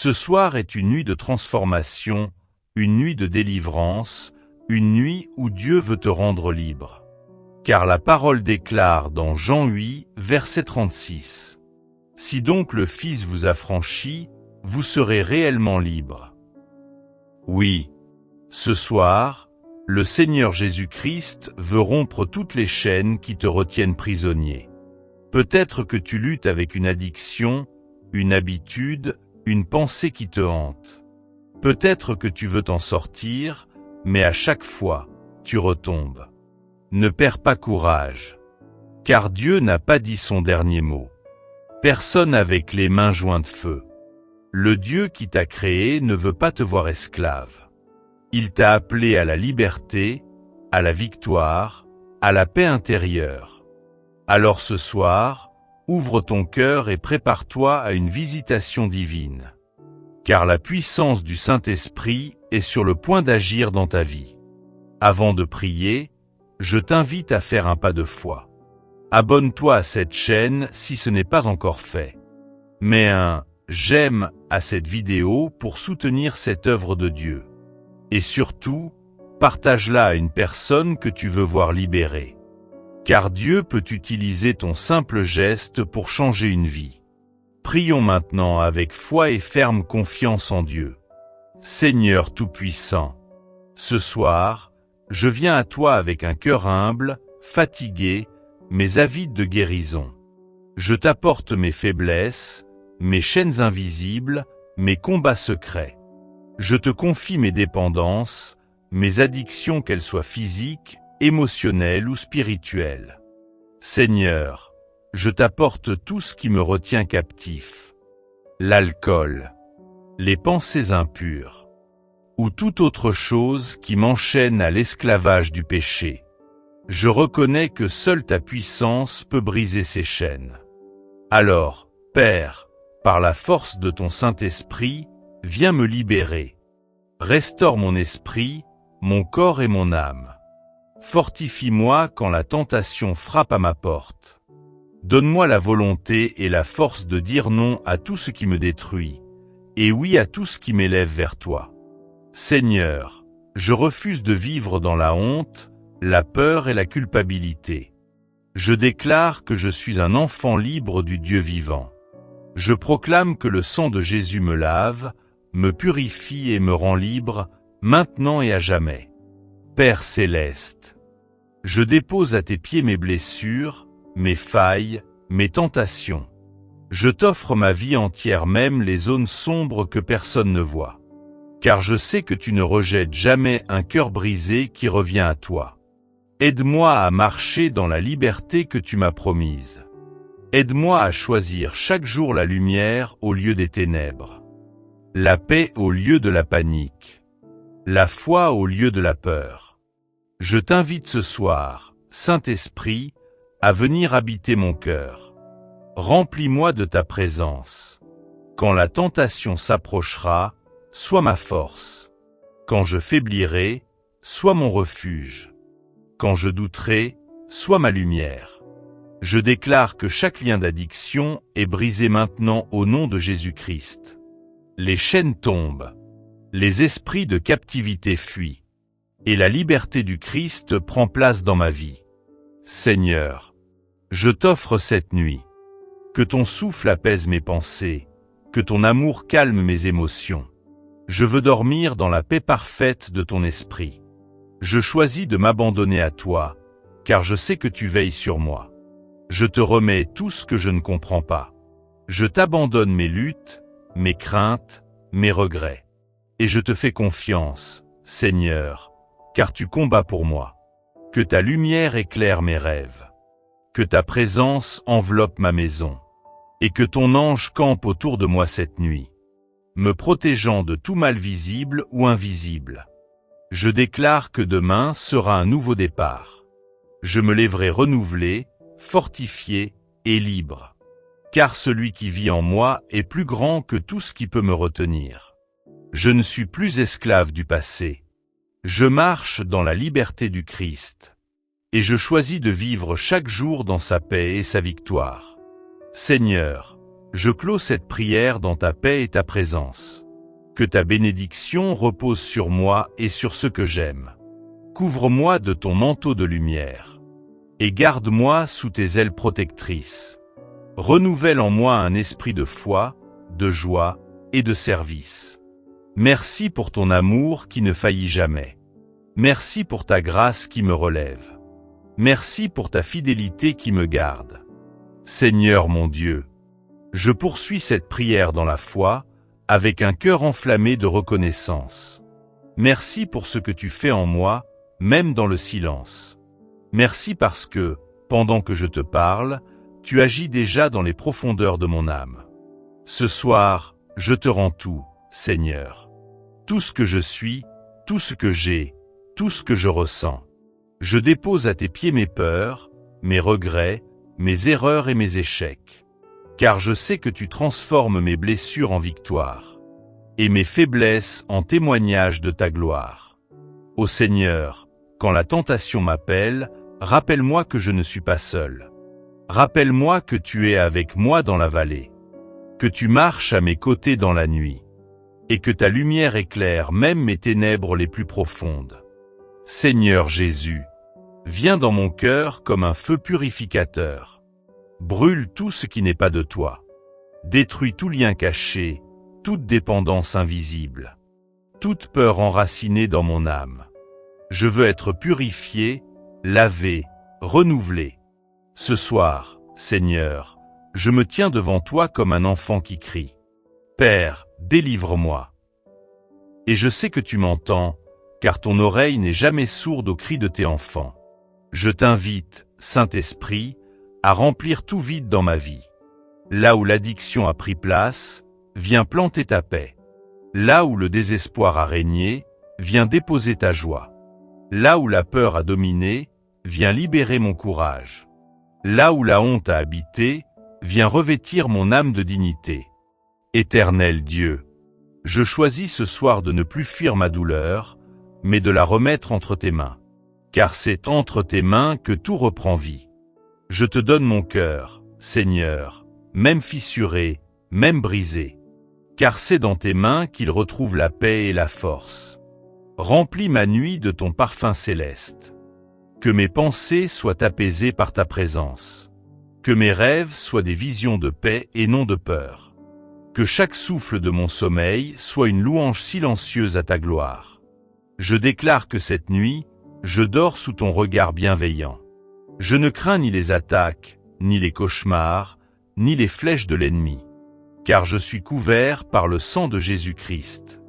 Ce soir est une nuit de transformation, une nuit de délivrance, une nuit où Dieu veut te rendre libre. Car la parole déclare dans Jean 8, verset 36. Si donc le Fils vous a franchi, vous serez réellement libre. Oui, ce soir, le Seigneur Jésus-Christ veut rompre toutes les chaînes qui te retiennent prisonnier. Peut-être que tu luttes avec une addiction, une habitude, une pensée qui te hante. Peut-être que tu veux t'en sortir, mais à chaque fois, tu retombes. Ne perds pas courage, car Dieu n'a pas dit son dernier mot. Personne avec les mains jointes feu. Le Dieu qui t'a créé ne veut pas te voir esclave. Il t'a appelé à la liberté, à la victoire, à la paix intérieure. Alors ce soir, ouvre ton cœur et prépare-toi à une visitation divine. Car la puissance du Saint-Esprit est sur le point d'agir dans ta vie. Avant de prier, je t'invite à faire un pas de foi. Abonne-toi à cette chaîne si ce n'est pas encore fait. Mets un « j'aime » à cette vidéo pour soutenir cette œuvre de Dieu. Et surtout, partage-la à une personne que tu veux voir libérée. Car Dieu peut utiliser ton simple geste pour changer une vie. Prions maintenant avec foi et ferme confiance en Dieu. Seigneur Tout-Puissant, ce soir, je viens à toi avec un cœur humble, fatigué, mais avide de guérison. Je t'apporte mes faiblesses, mes chaînes invisibles, mes combats secrets. Je te confie mes dépendances, mes addictions qu'elles soient physiques, émotionnelles ou spirituelles. Seigneur, je t'apporte tout ce qui me retient captif. L'alcool, les pensées impures, ou toute autre chose qui m'enchaîne à l'esclavage du péché. Je reconnais que seule ta puissance peut briser ces chaînes. Alors, Père, par la force de ton Saint-Esprit, viens me libérer. Restaure mon esprit, mon corps et mon âme. Fortifie-moi quand la tentation frappe à ma porte. Donne-moi la volonté et la force de dire non à tout ce qui me détruit, et oui à tout ce qui m'élève vers toi. Seigneur, je refuse de vivre dans la honte, la peur et la culpabilité. Je déclare que je suis un enfant libre du Dieu vivant. Je proclame que le sang de Jésus me lave, me purifie et me rend libre, maintenant et à jamais. Père céleste, je dépose à tes pieds mes blessures, mes failles, mes tentations. Je t'offre ma vie entière, même les zones sombres que personne ne voit. Car je sais que tu ne rejettes jamais un cœur brisé qui revient à toi. Aide-moi à marcher dans la liberté que tu m'as promise. Aide-moi à choisir chaque jour la lumière au lieu des ténèbres, la paix au lieu de la panique, la foi au lieu de la peur. Je t'invite ce soir, Saint-Esprit, à venir habiter mon cœur. Remplis-moi de ta présence. Quand la tentation s'approchera, sois ma force. Quand je faiblirai, sois mon refuge. Quand je douterai, sois ma lumière. Je déclare que chaque lien d'addiction est brisé maintenant au nom de Jésus-Christ. Les chaînes tombent, les esprits de captivité fuient, et la liberté du Christ prend place dans ma vie. Seigneur, je t'offre cette nuit. Que ton souffle apaise mes pensées, que ton amour calme mes émotions. Je veux dormir dans la paix parfaite de ton esprit. Je choisis de m'abandonner à toi, car je sais que tu veilles sur moi. Je te remets tout ce que je ne comprends pas. Je t'abandonne mes luttes, mes craintes, mes regrets. Et je te fais confiance, Seigneur, car tu combats pour moi. Que ta lumière éclaire mes rêves. Que ta présence enveloppe ma maison. Et que ton ange campe autour de moi cette nuit, me protégeant de tout mal visible ou invisible. Je déclare que demain sera un nouveau départ. Je me lèverai renouvelé, fortifié et libre. Car celui qui vit en moi est plus grand que tout ce qui peut me retenir. Je ne suis plus esclave du passé. Je marche dans la liberté du Christ. Et je choisis de vivre chaque jour dans sa paix et sa victoire. Seigneur, Je clôt cette prière dans ta paix et ta présence. Que ta bénédiction repose sur moi et sur ceux que j'aime. Couvre-moi de ton manteau de lumière. Et garde-moi sous tes ailes protectrices. Renouvelle en moi un esprit de foi, de joie et de service. Merci pour ton amour qui ne faillit jamais. Merci pour ta grâce qui me relève. Merci pour ta fidélité qui me garde. Seigneur mon Dieu, je poursuis cette prière dans la foi, avec un cœur enflammé de reconnaissance. Merci pour ce que tu fais en moi, même dans le silence. Merci parce que, pendant que je te parle, tu agis déjà dans les profondeurs de mon âme. Ce soir, je te rends tout, Seigneur. Tout ce que je suis, tout ce que j'ai, tout ce que je ressens. Je dépose à tes pieds mes peurs, mes regrets, mes erreurs et mes échecs. Car je sais que tu transformes mes blessures en victoire, et mes faiblesses en témoignage de ta gloire. Ô Seigneur, quand la tentation m'appelle, rappelle-moi que je ne suis pas seul. Rappelle-moi que tu es avec moi dans la vallée, que tu marches à mes côtés dans la nuit, et que ta lumière éclaire même mes ténèbres les plus profondes. Seigneur Jésus, viens dans mon cœur comme un feu purificateur. Brûle tout ce qui n'est pas de toi. Détruis tout lien caché, toute dépendance invisible, toute peur enracinée dans mon âme. Je veux être purifié, lavé, renouvelé. Ce soir, Seigneur, je me tiens devant toi comme un enfant qui crie. Père, délivre-moi. Et je sais que tu m'entends, car ton oreille n'est jamais sourde aux cris de tes enfants. Je t'invite, Saint-Esprit, à remplir tout vide dans ma vie. Là où l'addiction a pris place, viens planter ta paix. Là où le désespoir a régné, viens déposer ta joie. Là où la peur a dominé, viens libérer mon courage. Là où la honte a habité, viens revêtir mon âme de dignité. Éternel Dieu, je choisis ce soir de ne plus fuir ma douleur, mais de la remettre entre tes mains. Car c'est entre tes mains que tout reprend vie. Je te donne mon cœur, Seigneur, même fissuré, même brisé. Car c'est dans tes mains qu'il retrouve la paix et la force. Remplis ma nuit de ton parfum céleste. Que mes pensées soient apaisées par ta présence. Que mes rêves soient des visions de paix et non de peur. Que chaque souffle de mon sommeil soit une louange silencieuse à ta gloire. Je déclare que cette nuit, je dors sous ton regard bienveillant. Je ne crains ni les attaques, ni les cauchemars, ni les flèches de l'ennemi, car je suis couvert par le sang de Jésus-Christ.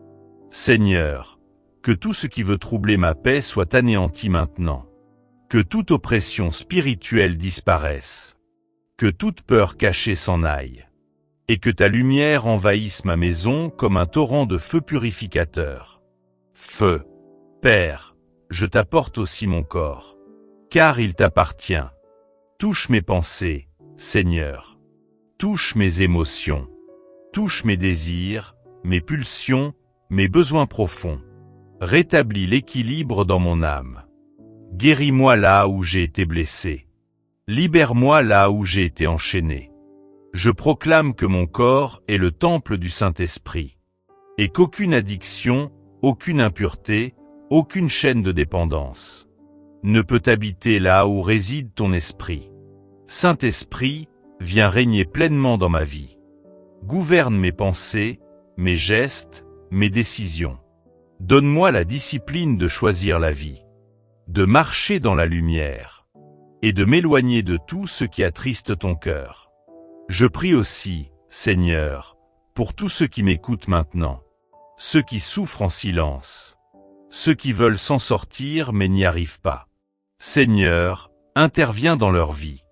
Seigneur, que tout ce qui veut troubler ma paix soit anéanti maintenant. Que toute oppression spirituelle disparaisse. Que toute peur cachée s'en aille. Et que ta lumière envahisse ma maison comme un torrent de feu purificateur. Feu. Père, je t'apporte aussi mon corps, car il t'appartient. Touche mes pensées, Seigneur. Touche mes émotions. Touche mes désirs, mes pulsions, mes besoins profonds. Rétablis l'équilibre dans mon âme. Guéris-moi là où j'ai été blessé. Libère-moi là où j'ai été enchaîné. Je proclame que mon corps est le temple du Saint-Esprit, et qu'aucune addiction, aucune impureté, aucune chaîne de dépendance ne peut habiter là où réside ton esprit. Saint-Esprit, viens régner pleinement dans ma vie. Gouverne mes pensées, mes gestes, mes décisions. Donne-moi la discipline de choisir la vie, de marcher dans la lumière, et de m'éloigner de tout ce qui attriste ton cœur. Je prie aussi, Seigneur, pour tous ceux qui m'écoutent maintenant, ceux qui souffrent en silence, ceux qui veulent s'en sortir mais n'y arrivent pas. Seigneur, interviens dans leur vie.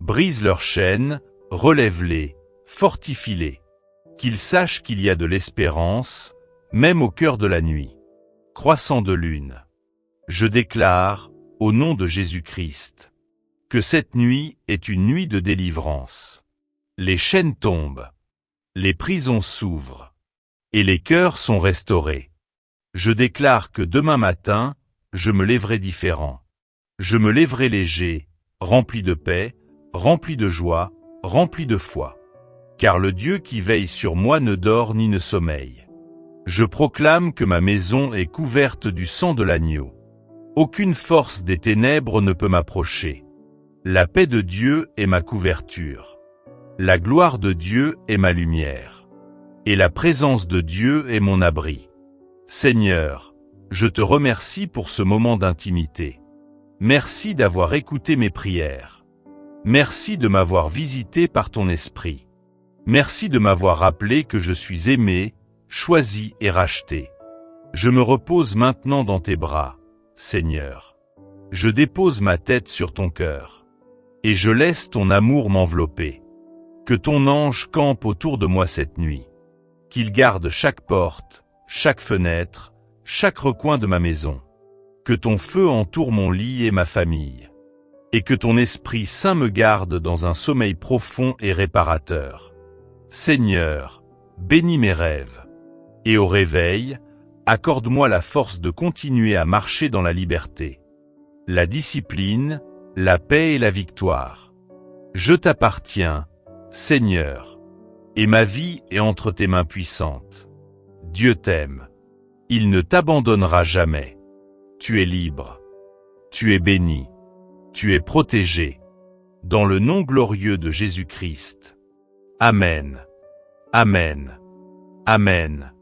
Brise leurs chaînes, relève-les, fortifie-les. Qu'ils sachent qu'il y a de l'espérance, même au cœur de la nuit. Croissant de lune. Je déclare, au nom de Jésus-Christ, que cette nuit est une nuit de délivrance. Les chaînes tombent, les prisons s'ouvrent, et les cœurs sont restaurés. Je déclare que demain matin, je me lèverai différent. Je me lèverai léger, rempli de paix, rempli de joie, rempli de foi. car le Dieu qui veille sur moi ne dort ni ne sommeille. Je proclame que ma maison est couverte du sang de l'agneau. Aucune force des ténèbres ne peut m'approcher. La paix de Dieu est ma couverture. La gloire de Dieu est ma lumière. Et la présence de Dieu est mon abri. Seigneur, je te remercie pour ce moment d'intimité. Merci d'avoir écouté mes prières. Merci de m'avoir visité par ton esprit. Merci de m'avoir rappelé que je suis aimé, choisi et racheté. Je me repose maintenant dans tes bras, Seigneur. Je dépose ma tête sur ton cœur. Et je laisse ton amour m'envelopper. Que ton ange campe autour de moi cette nuit. Qu'il garde chaque porte, chaque fenêtre, chaque recoin de ma maison. Que ton feu entoure mon lit et ma famille. Et que ton Esprit Saint me garde dans un sommeil profond et réparateur. Seigneur, bénis mes rêves. Et au réveil, accorde-moi la force de continuer à marcher dans la liberté, la discipline, la paix et la victoire. Je t'appartiens, Seigneur, et ma vie est entre tes mains puissantes. Dieu t'aime. Il ne t'abandonnera jamais. Tu es libre. Tu es béni. Tu es protégé. Dans le nom glorieux de Jésus-Christ. Amen. Amen. Amen.